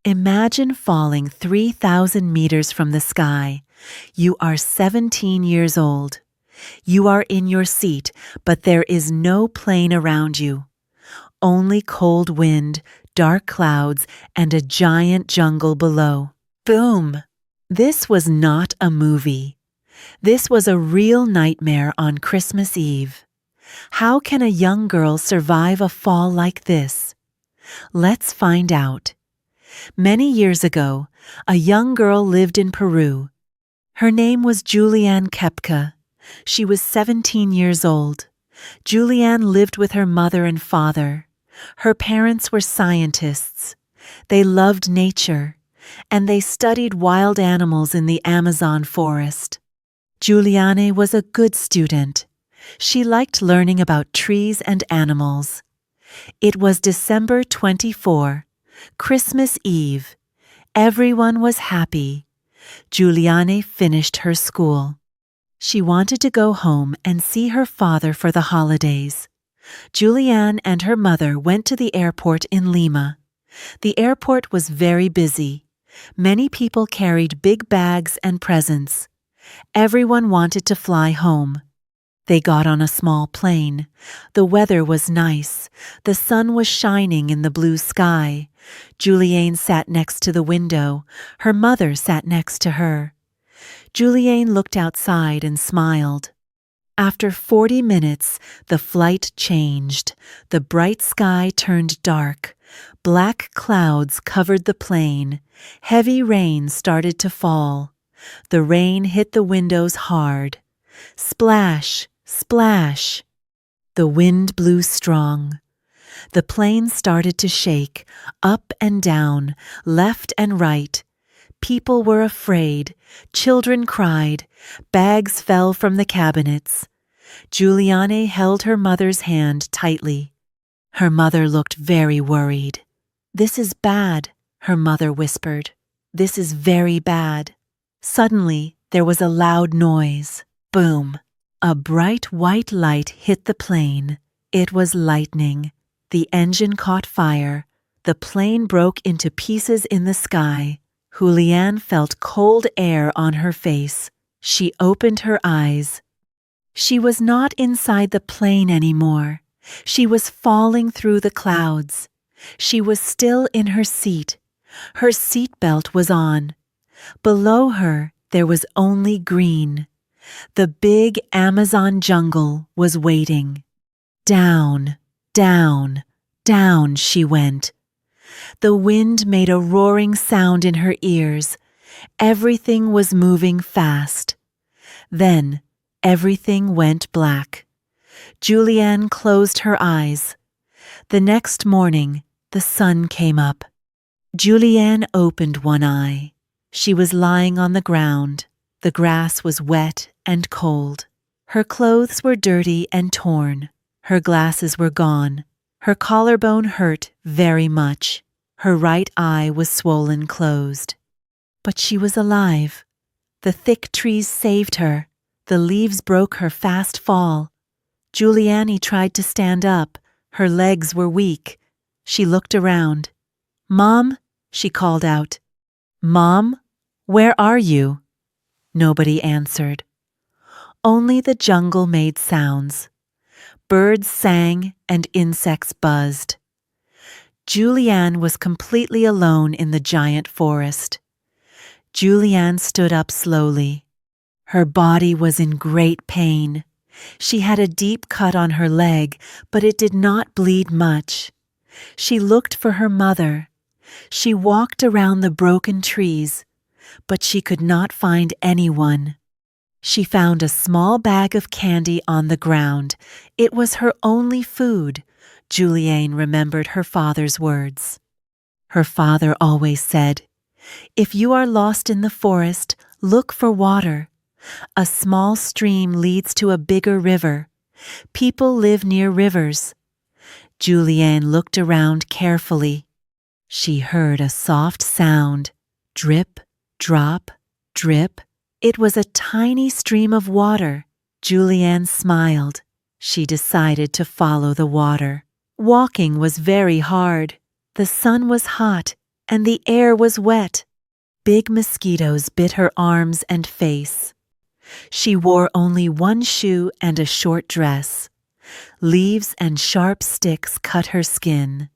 Imagine falling 3,000 meters from the sky. You are 17 years old. You are in your seat, but there is no plane around you. Only cold wind, dark clouds, and a giant jungle below. Boom! This was not a movie. This was a real nightmare on Christmas Eve. How can a young girl survive a fall like this? Let's find out. Many years ago, a young girl lived in Peru. Her name was Juliane Koepke. She was 17 years old. Juliane lived with her mother and father. Her parents were scientists. They loved nature, and they studied wild animals in the Amazon forest. Juliane was a good student. She liked learning about trees and animals. It was December 24, Christmas Eve. Everyone was happy. Juliane finished her school. She wanted to go home and see her father for the holidays. Juliane and her mother went to the airport in Lima. The airport was very busy. Many people carried big bags and presents. Everyone wanted to fly home. They got on a small plane. The weather was nice. The sun was shining in the blue sky. Juliane sat next to the window. Her mother sat next to her. Juliane looked outside and smiled. After 40 minutes, the flight changed. The bright sky turned dark. Black clouds covered the plane. Heavy rain started to fall. The rain hit the windows hard. Splash, splash. The wind blew strong. The plane started to shake, up and down, left and right. People were afraid. Children cried. Bags fell from the cabinets. Juliane held her mother's hand tightly. Her mother looked very worried. "This is bad," her mother whispered. "This is very bad." Suddenly, there was a loud noise. Boom! A bright white light hit the plane. It was lightning. The engine caught fire. The plane broke into pieces in the sky. Juliane felt cold air on her face. She opened her eyes. She was not inside the plane anymore. She was falling through the clouds. She was still in her seat. Her seatbelt was on. Below her, there was only green. The big Amazon jungle was waiting. Down, down, down she went. The wind made a roaring sound in her ears. Everything was moving fast. Then, everything went black. Juliane closed her eyes. The next morning, the sun came up. Juliane opened one eye. She was lying on the ground. The grass was wet and cold. Her clothes were dirty and torn. Her glasses were gone. Her collarbone hurt very much. Her right eye was swollen closed. But she was alive. The thick trees saved her. The leaves broke her fast fall. Juliane tried to stand up. Her legs were weak. She looked around. "Mom," she called out. "Mom, where are you?" Nobody answered. Only the jungle made sounds. Birds sang and insects buzzed. Juliane was completely alone in the giant forest. Juliane stood up slowly. Her body was in great pain. She had a deep cut on her leg, but it did not bleed much. She looked for her mother. She walked around the broken trees, but she could not find anyone. She found a small bag of candy on the ground. It was her only food. Juliane remembered her father's words. Her father always said, "If you are lost in the forest, look for water. A small stream leads to a bigger river. People live near rivers." Juliane looked around carefully. She heard a soft sound. Drip, drop, drip. It was a tiny stream of water. Juliane smiled. She decided to follow the water. Walking was very hard. The sun was hot. and the air was wet. Big mosquitoes bit her arms and face. She wore only one shoe and a short dress. Leaves and sharp sticks cut her skin.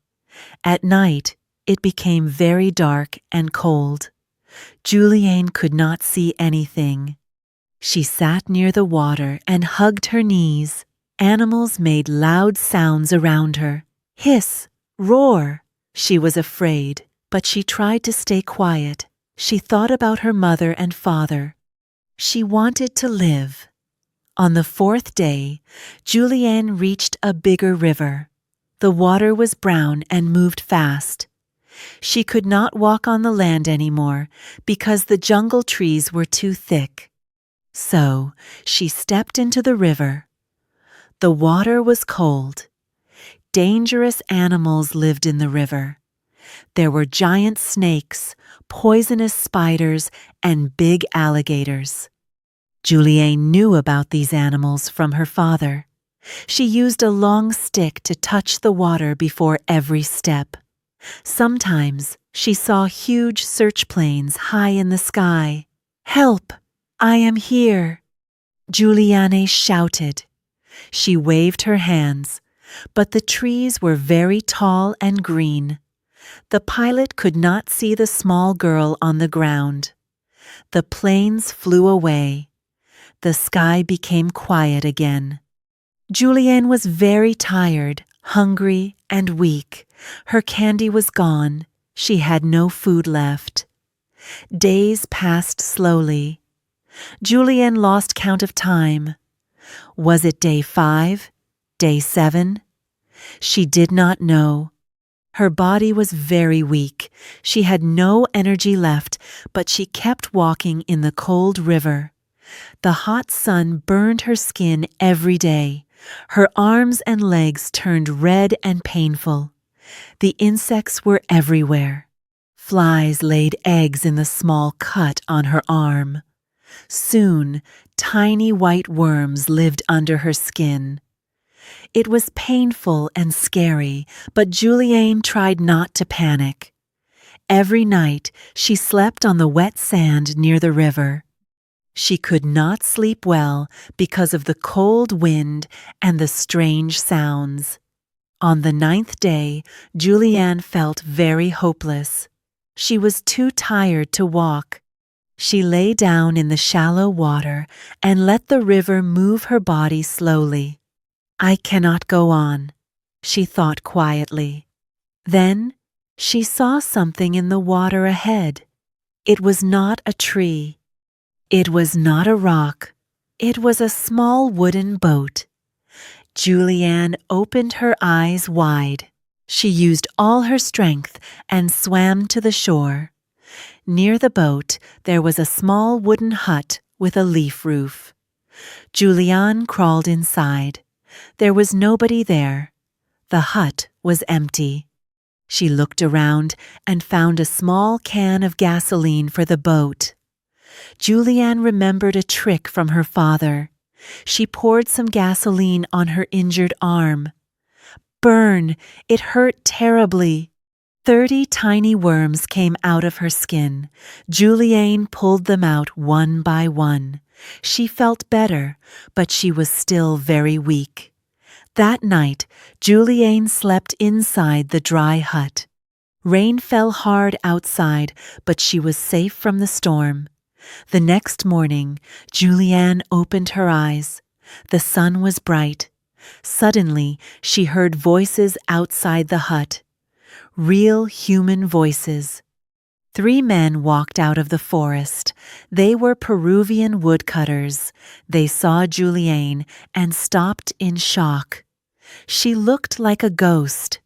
At night, it became very dark and cold. Juliane could not see anything. She sat near the water and hugged her knees. Animals made loud sounds around her. Hiss, roar. She was afraid, but she tried to stay quiet. She thought about her mother and father. She wanted to live. On the fourth day, Juliane reached a bigger river. The water was brown and moved fast. She could not walk on the land anymore because the jungle trees were too thick. So she stepped into the river. The water was cold. Dangerous animals lived in the river. There were giant snakes, poisonous spiders, and big alligators. Juliane knew about these animals from her father. She used a long stick to touch the water before every step. Sometimes she saw huge search planes high in the sky. "Help! I am here!" Juliane shouted. She waved her hands, but the trees were very tall and green. The pilot could not see the small girl on the ground. The planes flew away. The sky became quiet again. Juliane was very tired, hungry, and weak. Her candy was gone. She had no food left. Days passed slowly. Juliane lost count of time. Was it day 5? Day 7? She did not know. Her body was very weak. She had no energy left, but she kept walking in the cold river. The hot sun burned her skin every day. Her arms and legs turned red and painful. The insects were everywhere. Flies laid eggs in the small cut on her arm. Soon, tiny white worms lived under her skin. It was painful and scary, but Juliane tried not to panic. Every night, she slept on the wet sand near the river. She could not sleep well because of the cold wind and the strange sounds. On the 9th day, Juliane felt very hopeless. She was too tired to walk. She lay down in the shallow water and let the river move her body slowly. "I cannot go on," she thought quietly. Then she saw something in the water ahead. It was not a tree. It was not a rock. It was a small wooden boat. Juliane opened her eyes wide. She used all her strength and swam to the shore. Near the boat, there was a small wooden hut with a leaf roof. Juliane crawled inside. There was nobody there. The hut was empty. She looked around and found a small can of gasoline for the boat. Juliane remembered a trick from her father. She poured some gasoline on her injured arm. Burn! It hurt terribly. 30 tiny worms came out of her skin. Juliane pulled them out one by one. She felt better, but she was still very weak. That night, Juliane slept inside the dry hut. Rain fell hard outside, but she was safe from the storm. The next morning, Juliane opened her eyes. The sun was bright. Suddenly, she heard voices outside the hut. Real human voices. 3 men walked out of the forest. They were Peruvian woodcutters. They saw Juliane and stopped in shock. She looked like a ghost.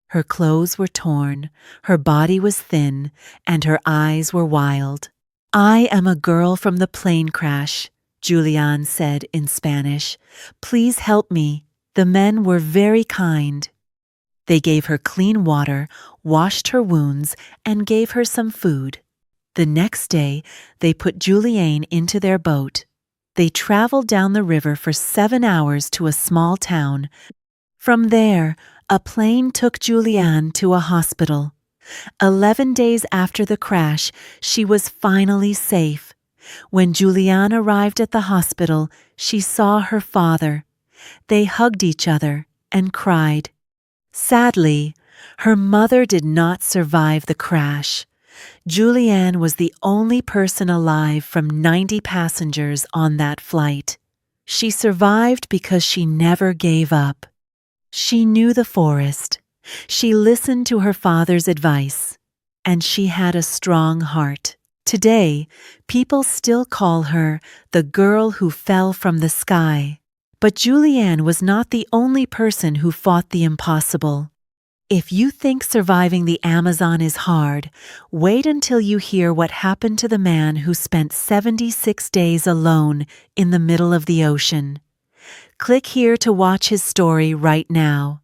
Her clothes were torn, her body was thin, and her eyes were wild. "I am a girl from the plane crash," Juliane said in Spanish. "Please help me." The men were very kind. They gave her clean water, washed her wounds, and gave her some food. The next day, they put Juliane into their boat. They traveled down the river for 7 hours to a small town. From there, a plane took Juliane to a hospital. 11 days after the crash, she was finally safe. When Juliane arrived at the hospital, she saw her father. They hugged each other and cried. Sadly, her mother did not survive the crash. Juliane was the only person alive from 90 passengers on that flight. She survived because she never gave up. She knew the forest. She listened to her father's advice. And she had a strong heart. Today, people still call her the girl who fell from the sky. But Juliane was not the only person who fought the impossible. If you think surviving the Amazon is hard, wait until you hear what happened to the man who spent 76 days alone in the middle of the ocean. Click here to watch his story right now.